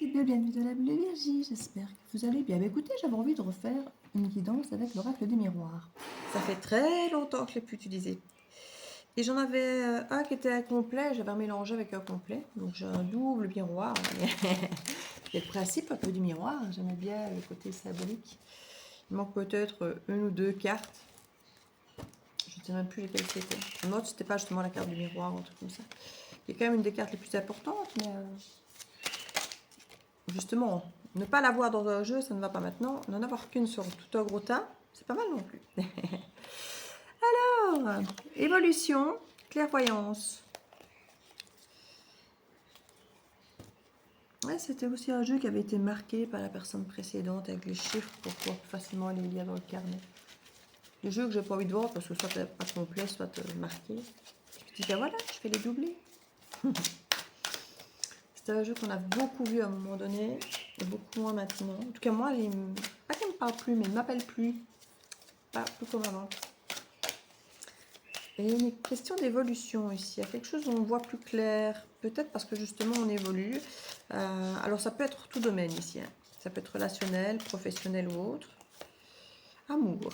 bienvenue dans la bulle de Virgie, j'espère que vous allez bien. Bah, écoutez, j'avais envie de refaire une guidance avec l'oracle des miroirs. Ça fait très longtemps que je ne l'ai plus utilisé. Et j'en avais un qui était incomplet, j'avais mélangé avec un complet. Donc j'ai un double miroir. C'est le principe un peu du miroir, j'aimais bien le côté symbolique. Il manque peut-être une ou deux cartes. Je ne sais même plus lesquelles c'était. Moi, c'était pas justement la carte du miroir ou un truc comme ça. Il y a quand même une des cartes les plus importantes, mais... justement, ne pas l'avoir dans un jeu, ça ne va pas maintenant. N'en avoir qu'une sur tout un gros tas, c'est pas mal non plus. Alors, évolution, clairvoyance. Ouais, c'était aussi un jeu qui avait été marqué par la personne précédente avec les chiffres pour pouvoir facilement les lire dans le carnet. Les jeux que j'ai pas envie de voir parce que soit pas complet, soit marqué. Je dis, ben voilà, je fais les doublés. C'était un jeu qu'on a beaucoup vu à un moment donné, et beaucoup moins maintenant. En tout cas, moi, pas qu'il me parle plus, mais il ne m'appelle plus. Pas plus comme avant. Et il y a une question d'évolution ici. Il y a quelque chose où on voit plus clair. Peut-être parce que justement on évolue. Alors ça peut être tout domaine ici. Hein. Ça peut être relationnel, professionnel ou autre. Amour.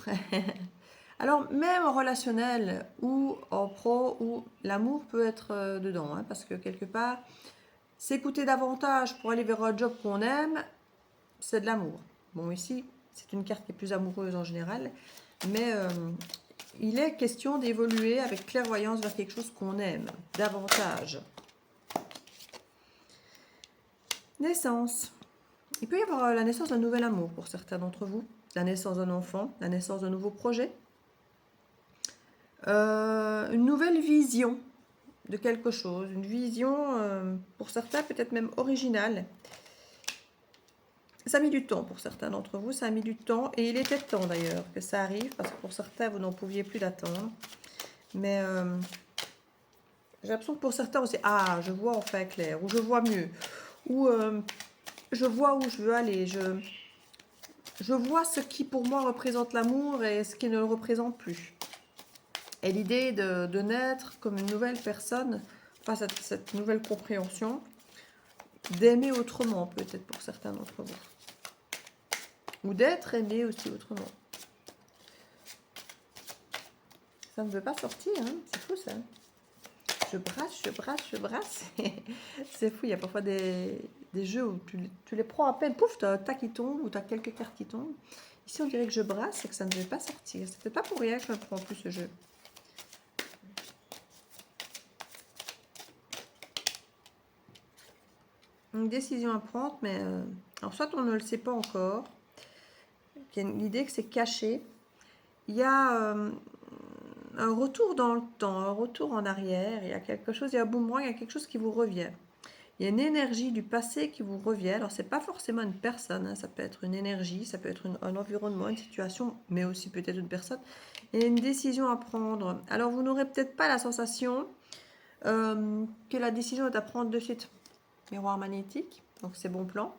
Alors même en relationnel ou en pro, ou l'amour peut être dedans. Hein, parce que quelque part, s'écouter davantage pour aller vers un job qu'on aime, c'est de l'amour. Bon ici, c'est une carte qui est plus amoureuse en général. Mais... il est question d'évoluer avec clairvoyance vers quelque chose qu'on aime davantage. Naissance. Il peut y avoir la naissance d'un nouvel amour pour certains d'entre vous, la naissance d'un enfant, la naissance d'un nouveau projet, une nouvelle vision de quelque chose, une vision pour certains peut-être même originale. Ça a mis du temps pour certains d'entre vous, ça a mis du temps et il était temps d'ailleurs que ça arrive parce que pour certains vous n'en pouviez plus d'attendre. Mais j'ai l'impression que pour certains aussi, ah, je vois enfin clair, ou je vois mieux, ou je vois où je veux aller, je vois ce qui pour moi représente l'amour et ce qui ne le représente plus. Et l'idée de naître comme une nouvelle personne face à cette nouvelle compréhension, d'aimer autrement peut-être pour certains d'entre vous. Ou d'être aimé aussi autrement. Ça ne veut pas sortir, hein, c'est fou ça. Je brasse, je brasse, je brasse. C'est fou, il y a parfois des jeux où tu les prends à peine, pouf, tu as un tas qui tombe ou tu as quelques cartes qui tombent. Ici, on dirait que je brasse et que ça ne veut pas sortir. C'est peut-être pas pour rien que je ne prends plus ce jeu. Une décision à prendre, mais alors soit on ne le sait pas encore. Il y a l'idée que c'est caché. Il y a un retour dans le temps, un retour en arrière. Il y a quelque chose, il y a un boomerang, il y a quelque chose qui vous revient. Il y a une énergie du passé qui vous revient. Alors, ce n'est pas forcément une personne, hein, ça peut être une énergie, ça peut être un environnement, une situation, mais aussi peut-être une personne. Et une décision à prendre. Alors, vous n'aurez peut-être pas la sensation que la décision est à prendre de suite. Miroir magnétique, donc c'est bon plan.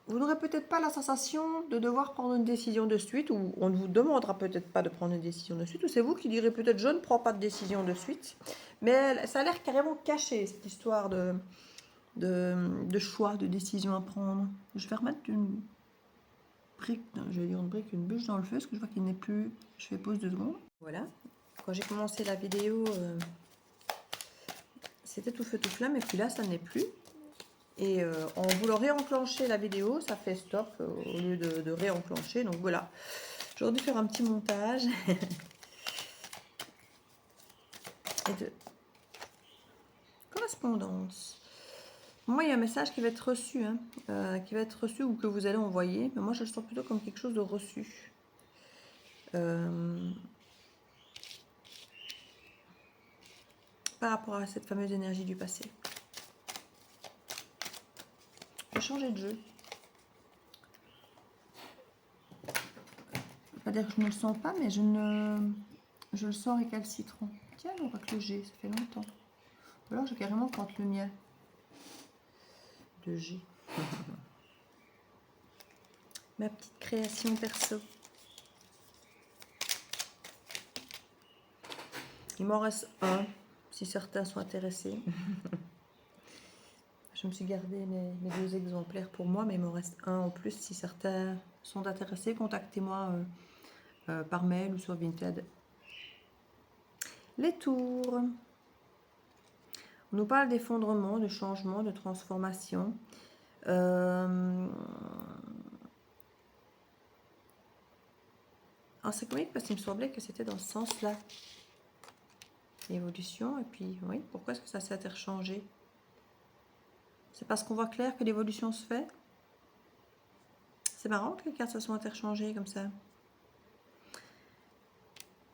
Vous n'aurez peut-être pas la sensation de devoir prendre une décision de suite, ou on ne vous demandera peut-être pas de prendre une décision de suite, ou c'est vous qui direz peut-être je ne prends pas de décision de suite. Mais ça a l'air carrément caché, cette histoire de choix, de décision à prendre. Je vais remettre une brique, je vais dire une brique, une bûche dans le feu, parce que je vois qu'il n'est plus. Je fais pause 2 secondes. Voilà. Quand j'ai commencé la vidéo, c'était tout feu tout flamme, et puis là, ça n'est plus. Et en voulant réenclencher la vidéo, ça fait stop au lieu de réenclencher. Donc voilà, j'aurais dû faire un petit montage. Et de correspondance. Moi, il y a un message qui va être reçu, hein, ou que vous allez envoyer. Mais moi, je le sens plutôt comme quelque chose de reçu. Par rapport à cette fameuse énergie du passé. Je vais changer de jeu. Je ne vais pas dire que je ne le sens pas, mais je le sens récalcitrant. Tiens, on voit que le G, ça fait longtemps. Ou alors j'ai carrément contre le mien. De G. Ma petite création perso. Il m'en reste un, si certains sont intéressés. Je me suis gardé mes 2 exemplaires pour moi, mais il m'en reste un en plus. Si certains sont intéressés, contactez-moi par mail ou sur Vinted. Les tours. On nous parle d'effondrement, de changement, de transformation. C'est comique parce qu'il me semblait que c'était dans ce sens-là. L'évolution, et puis, oui, pourquoi est-ce que ça s'est interchangé? C'est parce qu'on voit clair que l'évolution se fait? C'est marrant que les cartes se sont interchangées comme ça.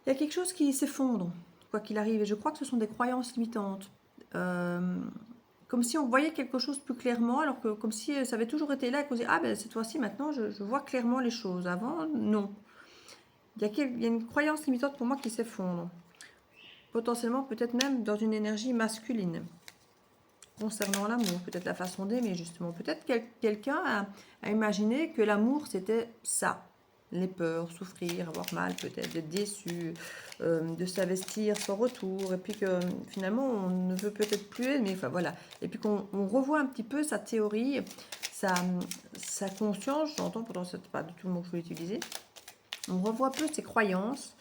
Il y a quelque chose qui s'effondre, quoi qu'il arrive, et je crois que ce sont des croyances limitantes. Comme si on voyait quelque chose plus clairement, alors que comme si ça avait toujours été là, et qu'on disait, ah ben cette fois-ci, maintenant, je vois clairement les choses. Avant, non. Il y a une croyance limitante pour moi qui s'effondre. Potentiellement, peut-être même dans une énergie masculine. Concernant l'amour, peut-être la façon d'aimer, justement. Peut-être quelqu'un a imaginé que l'amour, c'était ça. Les peurs, souffrir, avoir mal, peut-être d'être déçu, de s'investir sans retour, et puis que finalement, on ne veut peut-être plus aimer. Enfin, voilà. Et puis qu'on revoit un petit peu sa théorie, sa conscience, j'entends, pourtant, ce n'est pas du tout le mot que je voulais utiliser. On revoit un peu ses croyances.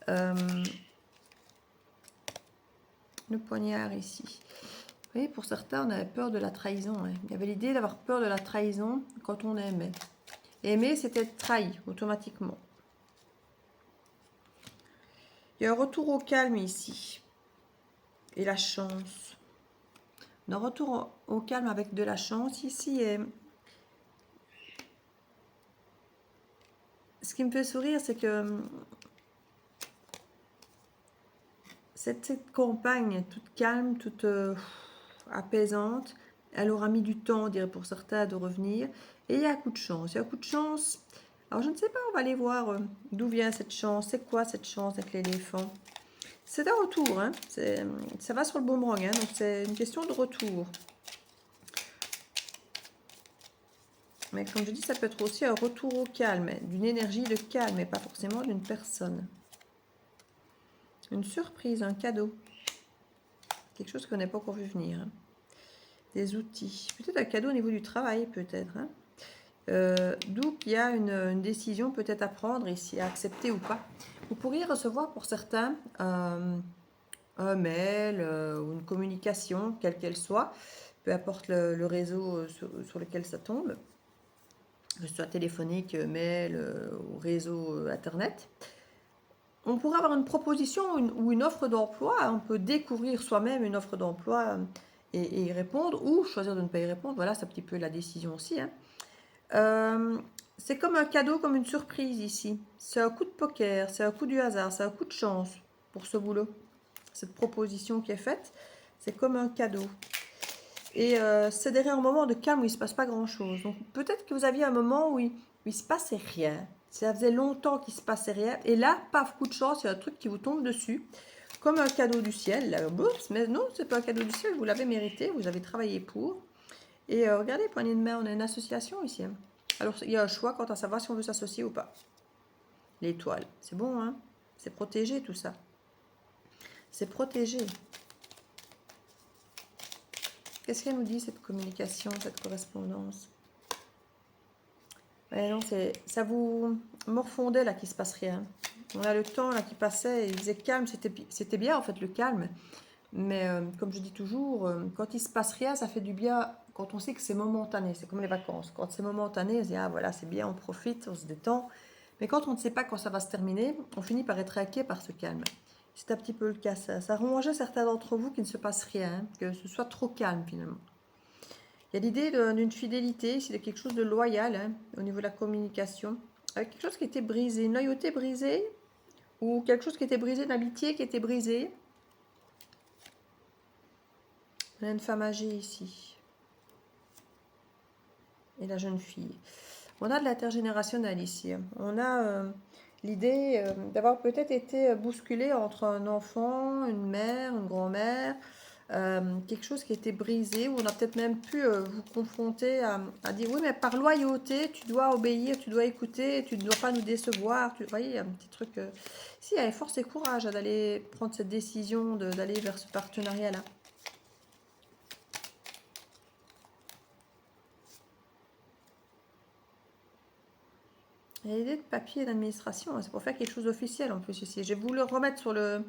Le poignard ici. Vous voyez, pour certains, on avait peur de la trahison. Hein. Il y avait l'idée d'avoir peur de la trahison quand on aimait. Aimer, c'était être trahi automatiquement. Il y a un retour au calme ici. Et la chance. Un retour au calme avec de la chance ici. Et ce qui me fait sourire, c'est que cette campagne toute calme, toute apaisante, elle aura mis du temps, on dirait pour certains, de revenir. Et il y a un coup de chance. Il y a un coup de chance. Alors, je ne sais pas, on va aller voir d'où vient cette chance. C'est quoi cette chance avec l'éléphant? C'est un retour. Hein. Ça va sur le boomerang. Hein, donc, c'est une question de retour. Mais comme je dis, ça peut être aussi un retour au calme. D'une énergie de calme et pas forcément d'une personne. Une surprise, un cadeau. Quelque chose qu'on n'a pas encore vu venir. Hein. Des outils. Peut-être un cadeau au niveau du travail, peut-être. Hein. D'où il y a une décision peut-être à prendre ici, à accepter ou pas. Vous pourriez recevoir pour certains un mail ou une communication, quelle qu'elle soit, peu importe le réseau sur lequel ça tombe, que ce soit téléphonique, mail ou réseau Internet. On pourrait avoir une proposition ou une offre d'emploi. On peut découvrir soi-même une offre d'emploi et y répondre, ou choisir de ne pas y répondre. Voilà, c'est un petit peu la décision aussi. Hein. C'est comme un cadeau, comme une surprise ici. C'est un coup de poker, c'est un coup du hasard, c'est un coup de chance pour ce boulot. Cette proposition qui est faite, c'est comme un cadeau. Et c'est derrière un moment de calme où il ne se passe pas grand-chose. Donc peut-être que vous aviez un moment où il ne se passait rien. Ça faisait longtemps qu'il ne se passait rien. Et là, paf, coup de chance, il y a un truc qui vous tombe dessus. Comme un cadeau du ciel. Là, oups, mais non, ce n'est pas un cadeau du ciel, vous l'avez mérité, vous avez travaillé pour. Et regardez, poignée de main, on a une association ici. Hein. Alors, il y a un choix quant à savoir si on veut s'associer ou pas. L'étoile, c'est bon, hein? C'est protégé tout ça. C'est protégé. Qu'est-ce qu'elle nous dit, cette communication, cette correspondance? Ouais, non, ça vous morfondait là qu'il se passe rien. On a le temps là qui passait, il faisait calme, c'était bien en fait le calme. Mais comme je dis toujours, quand il se passe rien, ça fait du bien quand on sait que c'est momentané. C'est comme les vacances. Quand c'est momentané, on se dit ah voilà, c'est bien, on profite, on se détend. Mais quand on ne sait pas quand ça va se terminer, on finit par être inquiet par ce calme. C'est un petit peu le cas. Ça rongeait certains d'entre vous qu'il ne se passe rien, hein, que ce soit trop calme finalement. Il y a l'idée d'une fidélité, c'est quelque chose de loyal hein, au niveau de la communication. Avec quelque chose qui était brisé, une loyauté brisée, ou quelque chose qui était brisé, une amitié qui était brisée. On a une femme âgée ici. Et la jeune fille. On a de l'intergénérationnel ici. On a l'idée d'avoir peut-être été bousculé entre un enfant, une mère, une grand-mère, quelque chose qui était brisé, où on a peut-être même pu vous confronter à dire oui, mais par loyauté, tu dois obéir, tu dois écouter, tu ne dois pas nous décevoir. Vous voyez, un petit truc. Si, il y avait force et courage d'aller prendre cette décision, d'aller vers ce partenariat-là. Il y a l'idée de papier et d'administration, c'est pour faire quelque chose d'officiel en plus ici. J'ai voulu remettre sur le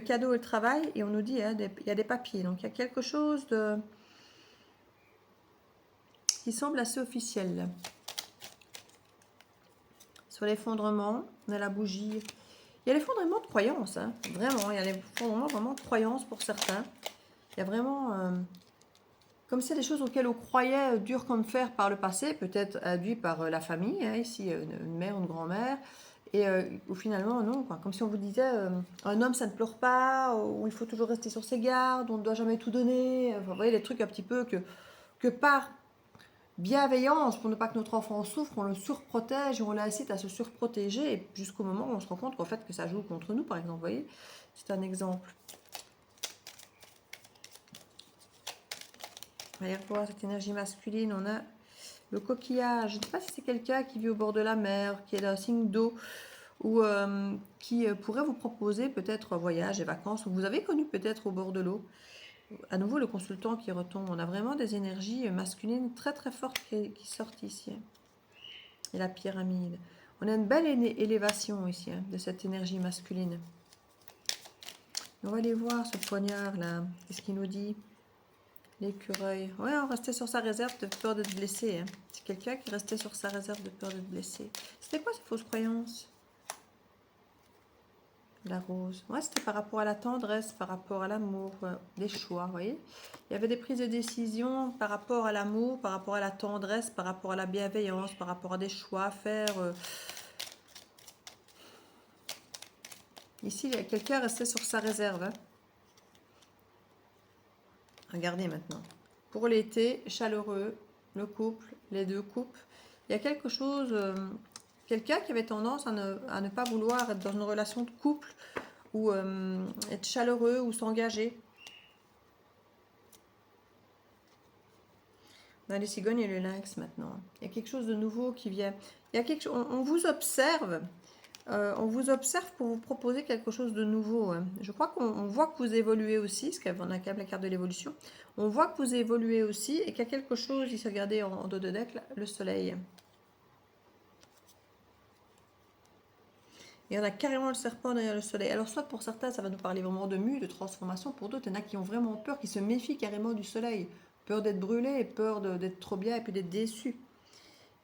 cadeau et le travail et on nous dit, hein, il y a des papiers. Donc il y a quelque chose de qui semble assez officiel là. Sur l'effondrement, on a la bougie. Il y a l'effondrement de croyances, hein, vraiment. Il y a l'effondrement vraiment de croyances pour certains. Il y a vraiment... comme c'est des choses auxquelles on croyait dur comme fer par le passé, peut-être induit par la famille, hein, ici une mère, une grand-mère, et où finalement non, quoi. Comme si on vous disait un homme ça ne pleure pas, ou il faut toujours rester sur ses gardes, on ne doit jamais tout donner, enfin, vous voyez les trucs un petit peu que par bienveillance, pour ne pas que notre enfant souffre, on le surprotège et on l'incite à se surprotéger jusqu'au moment où on se rend compte qu'en fait que ça joue contre nous, par exemple, vous voyez, c'est un exemple. Allez revoir cette énergie masculine, on a le coquillage. Je ne sais pas si c'est quelqu'un qui vit au bord de la mer, qui est d'un signe d'eau, ou qui pourrait vous proposer peut-être un voyage et vacances, ou vous avez connu peut-être au bord de l'eau. À nouveau, le consultant qui retombe. On a vraiment des énergies masculines très très fortes qui sortent ici. Et la pyramide. On a une belle élévation ici hein, de cette énergie masculine. On va aller voir ce poignard là. Qu'est-ce qu'il nous dit? L'écureuil. Ouais, on restait sur sa réserve de peur d'être blessé. Hein. C'est quelqu'un qui restait sur sa réserve de peur d'être blessé. C'était quoi ces fausses croyances? La rose. Ouais, c'était par rapport à la tendresse, par rapport à l'amour, des choix, vous voyez. Il y avait des prises de décision par rapport à l'amour, par rapport à la tendresse, par rapport à la bienveillance, par rapport à des choix à faire. Ici, il y a quelqu'un resté sur sa réserve. Hein. Regardez maintenant. Pour l'été, chaleureux, le couple, les deux couples, il y a quelque chose, quelqu'un qui avait tendance à ne pas vouloir être dans une relation de couple ou être chaleureux ou s'engager. On a les cigognes et le lynx maintenant. Il y a quelque chose de nouveau qui vient. Il y a quelque chose, on vous observe. On vous observe pour vous proposer quelque chose de nouveau. Hein. Je crois qu'on voit que vous évoluez aussi, parce qu'on a quand même la carte de l'évolution. On voit que vous évoluez aussi et qu'il y a quelque chose, ici, regardez en dos de deck, là, le soleil. Et on a carrément le serpent derrière le soleil. Alors soit pour certains, ça va nous parler vraiment de mue, de transformation. Pour d'autres, il y en a qui ont vraiment peur, qui se méfient carrément du soleil. Peur d'être brûlé, peur d'être trop bien et puis d'être déçu.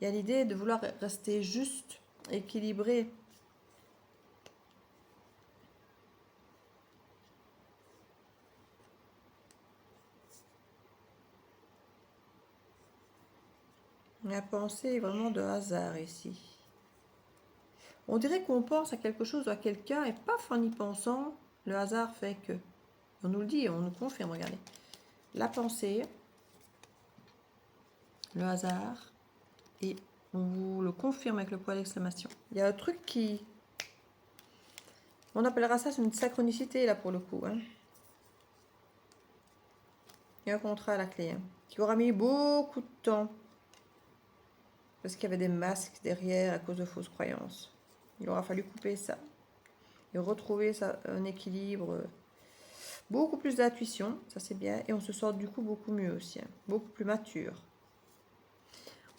Il y a l'idée de vouloir rester juste, équilibré. La pensée est vraiment de hasard ici. On dirait qu'on pense à quelque chose ou à quelqu'un et paf, en y pensant, le hasard fait que. On nous le dit, on nous confirme, regardez. La pensée, le hasard, et on vous le confirme avec le point d'exclamation. Il y a un truc qui... On appellera ça une synchronicité, là, pour le coup. Hein. Il y a un contrat à la clé, hein, qui aura mis beaucoup de temps. Parce qu'il y avait des masques derrière à cause de fausses croyances. Il aura fallu couper ça. Et retrouver ça, un équilibre... Beaucoup plus d'intuition, ça c'est bien. Et on se sort du coup beaucoup mieux aussi. Hein, beaucoup plus mature.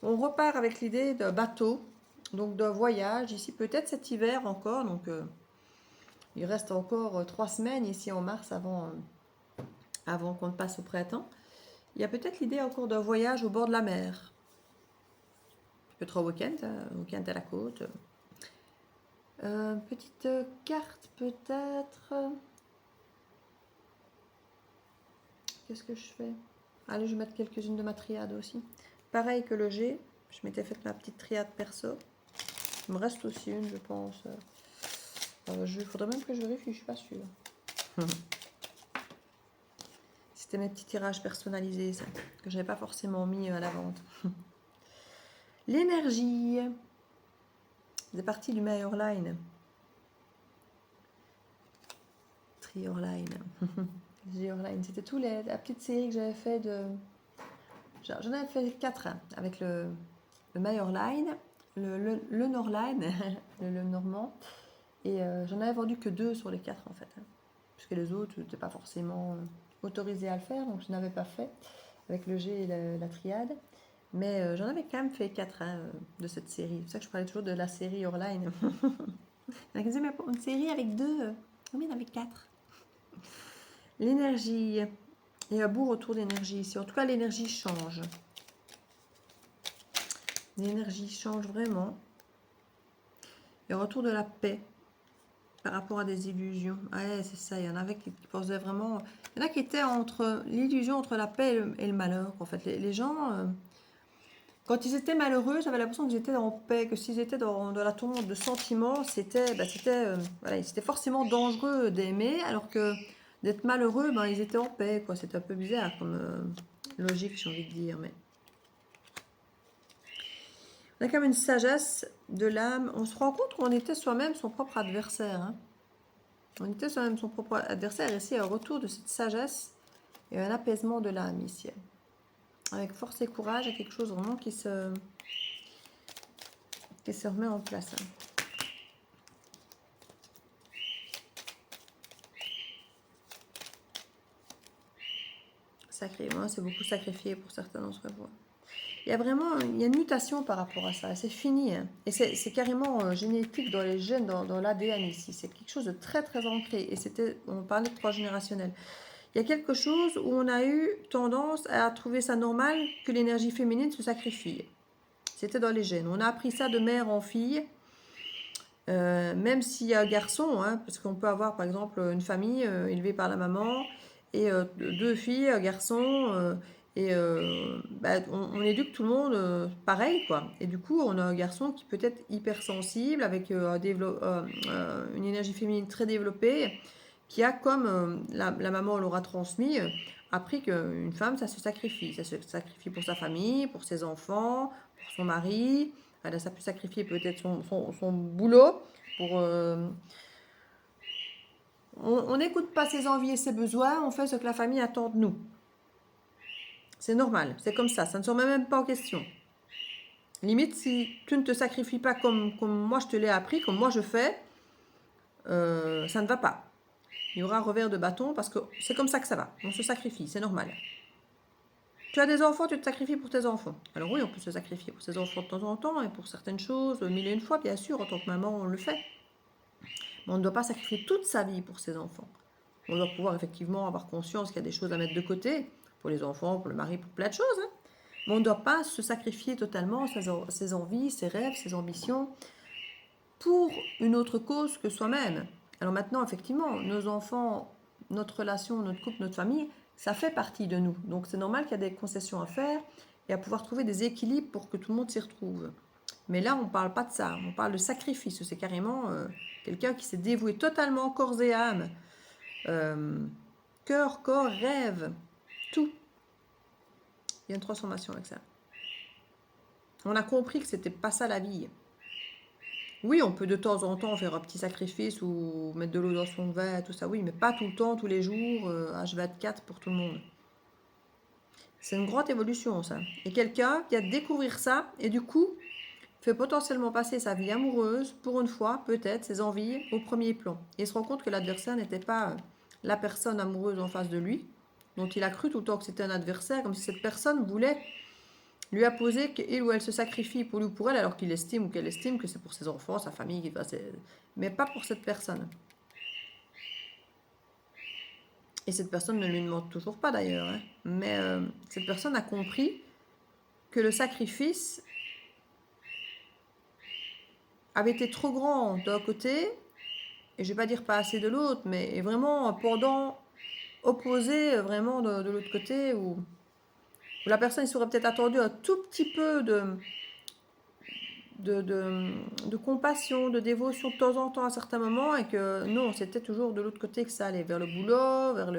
On repart avec l'idée d'un bateau, donc d'un voyage, ici peut-être cet hiver encore, donc il reste encore 3 semaines ici en mars avant qu'on ne passe au printemps. Il y a peut-être l'idée encore d'un voyage au bord de la mer. Peut-être un week-end à la côte. Petite carte peut-être. Qu'est-ce que je fais? Allez, je vais mettre quelques-unes de ma triade aussi. Pareil que le G, je m'étais fait ma petite triade perso. Il me reste aussi une, je pense. Il faudrait même que je vérifie, je suis pas sûre. C'était mes petits tirages personnalisés, ça, que je n'avais pas forcément mis à la vente. L'énergie. C'est parti du Majorline. Triorline. Georline. C'était tout la petite série que j'avais fait de... J'en avais fait 4 hein, avec le Majorline, le Norline, le normand. Et j'en avais vendu que 2 sur les 4 en fait. Hein, puisque les autres n'étaient pas forcément autorisés à le faire, donc je n'avais pas fait avec le G et la triade. Mais j'en avais quand même fait 4 de cette série. C'est pour ça que je parlais toujours de la série Orline. Il y en a qui disaient, mais une série avec 2, combien il y en avait 4? L'énergie. Il y a un beau retour d'énergie ici. En tout cas, l'énergie change. L'énergie change vraiment. Il y a un retour de la paix par rapport à des illusions. Ah ouais, c'est ça. Il y en avait qui pensaient vraiment... Il y en a qui étaient entre l'illusion entre la paix et le malheur. En fait, les gens... quand ils étaient malheureux, j'avais l'impression qu'ils étaient en paix, que s'ils étaient dans la tourmente de sentiments, voilà, c'était forcément dangereux d'aimer, alors que d'être malheureux, ben, ils étaient en paix, quoi. C'était un peu bizarre comme logique, j'ai envie de dire. Mais on a quand même une sagesse de l'âme. On se rend compte qu'on était soi-même son propre adversaire. Hein. On était soi-même son propre adversaire. Et ici, il y a un retour de cette sagesse et un apaisement de l'âme ici. Avec force et courage, il y a quelque chose vraiment qui se remet en place. Hein. Sacré, moi, c'est beaucoup sacrifié pour certains d'entre vous. Il y a vraiment une mutation par rapport à ça, c'est fini. Hein. Et c'est carrément génétique dans les gènes, dans l'ADN ici. C'est quelque chose de très très ancré. Et on parlait de transgénérationnel. Il y a quelque chose où on a eu tendance à trouver ça normal que l'énergie féminine se sacrifie. C'était dans les gènes. On a appris ça de mère en fille. Même s'il y a un garçon, hein, parce qu'on peut avoir par exemple une famille élevée par la maman et 2 filles, un garçon, on éduque tout le monde pareil quoi. Et du coup, on a un garçon qui peut être hypersensible avec une énergie féminine très développée, qui a comme la maman l'aura transmis, appris qu'une femme ça se sacrifie. Ça se sacrifie pour sa famille, pour ses enfants, pour son mari. Ça peut sacrifier peut-être son boulot pour... on n'écoute pas ses envies et ses besoins, on fait ce que la famille attend de nous. C'est normal, c'est comme ça ne se remet même pas en question. Limite, si tu ne te sacrifies pas comme moi je te l'ai appris, comme moi je fais, ça ne va pas. Il y aura un revers de bâton parce que c'est comme ça que ça va. On se sacrifie, c'est normal. Tu as des enfants, tu te sacrifies pour tes enfants. Alors oui, on peut se sacrifier pour ses enfants de temps en temps et pour certaines choses, 1000 et une fois, bien sûr, en tant que maman, on le fait. Mais on ne doit pas sacrifier toute sa vie pour ses enfants. On doit pouvoir effectivement avoir conscience qu'il y a des choses à mettre de côté, pour les enfants, pour le mari, pour plein de choses. Hein. Mais on ne doit pas se sacrifier totalement ses envies, ses rêves, ses ambitions, pour une autre cause que soi-même. Alors maintenant, effectivement, nos enfants, notre relation, notre couple, notre famille, ça fait partie de nous. Donc c'est normal qu'il y a des concessions à faire et à pouvoir trouver des équilibres pour que tout le monde s'y retrouve. Mais là, on ne parle pas de ça, on parle de sacrifice. C'est carrément quelqu'un qui s'est dévoué totalement corps et âme. Cœur, corps, rêve, tout. Il y a une transformation avec ça. On a compris que c'était pas ça la vie. Oui, on peut de temps en temps faire un petit sacrifice ou mettre de l'eau dans son vin, tout ça, oui, mais pas tout le temps, tous les jours, H24 pour tout le monde. C'est une grande évolution, ça. Et quelqu'un qui a découvert ça, et du coup, fait potentiellement passer sa vie amoureuse, pour une fois, peut-être, ses envies, au premier plan. Et il se rend compte que l'adversaire n'était pas la personne amoureuse en face de lui, dont il a cru tout le temps que c'était un adversaire, comme si cette personne voulait lui imposer qu'il ou elle se sacrifie pour lui ou pour elle, alors qu'il estime ou qu'elle estime que c'est pour ses enfants, sa famille, mais pas pour cette personne. Et cette personne ne lui demande toujours pas d'ailleurs, hein. Mais cette personne a compris que le sacrifice avait été trop grand d'un côté, et je vais pas dire pas assez de l'autre, mais vraiment pendant opposé vraiment de l'autre côté, où la personne serait peut-être attendue un tout petit peu de compassion, de dévotion de temps en temps à certains moments, et que non, c'était toujours de l'autre côté que ça allait, vers le boulot, vers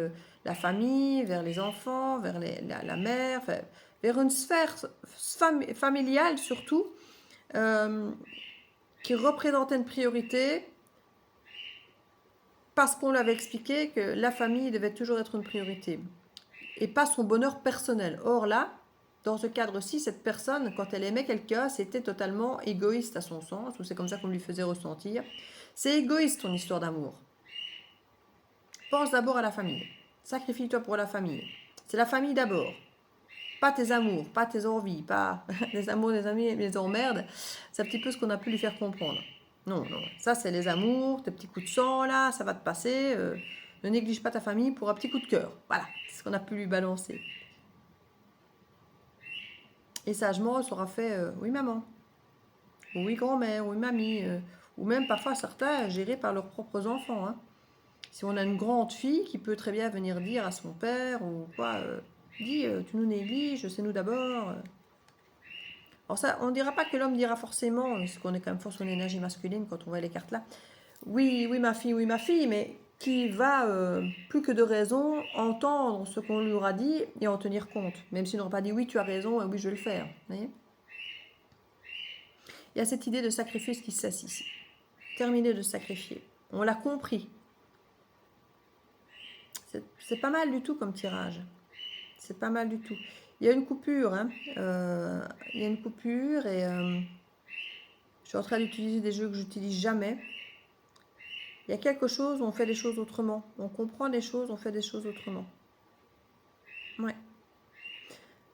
la famille, vers les enfants, vers la mère, vers une sphère familiale surtout, qui représentait une priorité, parce qu'on l'avait expliqué que la famille devait toujours être une priorité, et pas son bonheur personnel. Or là, dans ce cadre-ci, cette personne, quand elle aimait quelqu'un, c'était totalement égoïste à son sens, ou c'est comme ça qu'on lui faisait ressentir. C'est égoïste ton histoire d'amour. Pense d'abord à la famille. Sacrifie-toi pour la famille. C'est la famille d'abord. Pas tes amours, pas tes envies, pas les amours, les amis, les emmerdes. C'est un petit peu ce qu'on a pu lui faire comprendre. Non, non, ça c'est les amours, tes petits coups de sang là, ça va te passer. Ne néglige pas ta famille pour un petit coup de cœur. Voilà, c'est ce qu'on a pu lui balancer. Et sagement, elle sera fait oui maman, ou oui grand-mère, oui mamie, ou même parfois certains gérés par leurs propres enfants. Hein. Si on a une grande fille qui peut très bien venir dire à son père ou quoi, dis, tu nous négliges, c'est nous d'abord. Alors ça, on ne dira pas que l'homme dira forcément, parce qu'on est quand même fort sur l'énergie masculine quand on voit les cartes là. Oui, oui ma fille, mais qui va, plus que de raison, entendre ce qu'on lui aura dit et en tenir compte. Même s'il n'aura pas dit oui, tu as raison, et oui, je vais le faire. Vous voyez, il y a cette idée de sacrifice qui s'assied ici. Terminer de sacrifier. On l'a compris. C'est pas mal du tout comme tirage. C'est pas mal du tout. Il y a une coupure. Hein. Il y a une coupure et je suis en train d'utiliser des jeux que j'utilise jamais. Il y a quelque chose où on fait des choses autrement. On comprend des choses, on fait des choses autrement. Ouais.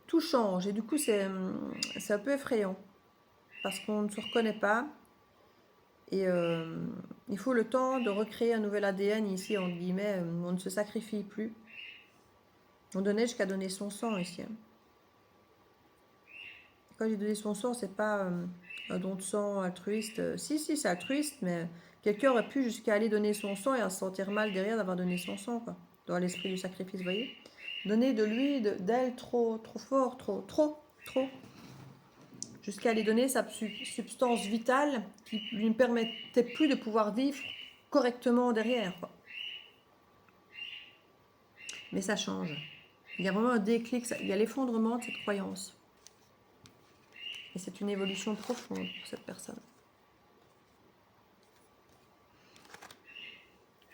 Tout change et du coup c'est un peu effrayant parce qu'on ne se reconnaît pas et il faut le temps de recréer un nouvel ADN ici, entre guillemets, on ne se sacrifie plus. On donnait jusqu'à donner son sang ici. Hein. Quand j'ai donné son sang, c'est pas un don de sang altruiste. Si, c'est altruiste, mais quelqu'un aurait pu jusqu'à aller donner son sang et à se sentir mal derrière d'avoir donné son sang, quoi. Dans l'esprit du sacrifice, vous voyez. Donner de lui, d'elle, trop fort, trop. Jusqu'à aller donner sa substance vitale qui lui ne permettait plus de pouvoir vivre correctement derrière, quoi. Mais ça change. Il y a vraiment un déclic, il y a l'effondrement de cette croyance. Et c'est une évolution profonde pour cette personne.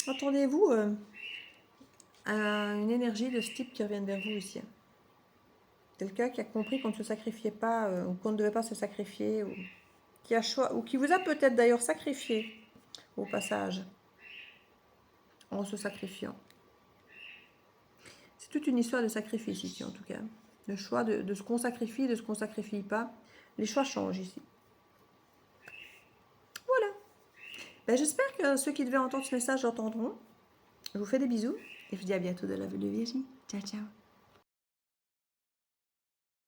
Entendez-vous une énergie de ce type qui revient vers vous ici? Quelqu'un qui a compris qu'on ne se sacrifiait pas, ou qu'on ne devait pas se sacrifier, ou qui a choix, ou qui vous a peut-être d'ailleurs sacrifié au passage, en se sacrifiant. C'est toute une histoire de sacrifice ici en tout cas. Le choix de ce qu'on sacrifie, de ce qu'on ne sacrifie pas. Les choix changent ici. Voilà. Ben, j'espère que ceux qui devaient entendre ce message l'entendront. Je vous fais des bisous et je vous dis à bientôt de la vue de Virginie. Ciao, ciao.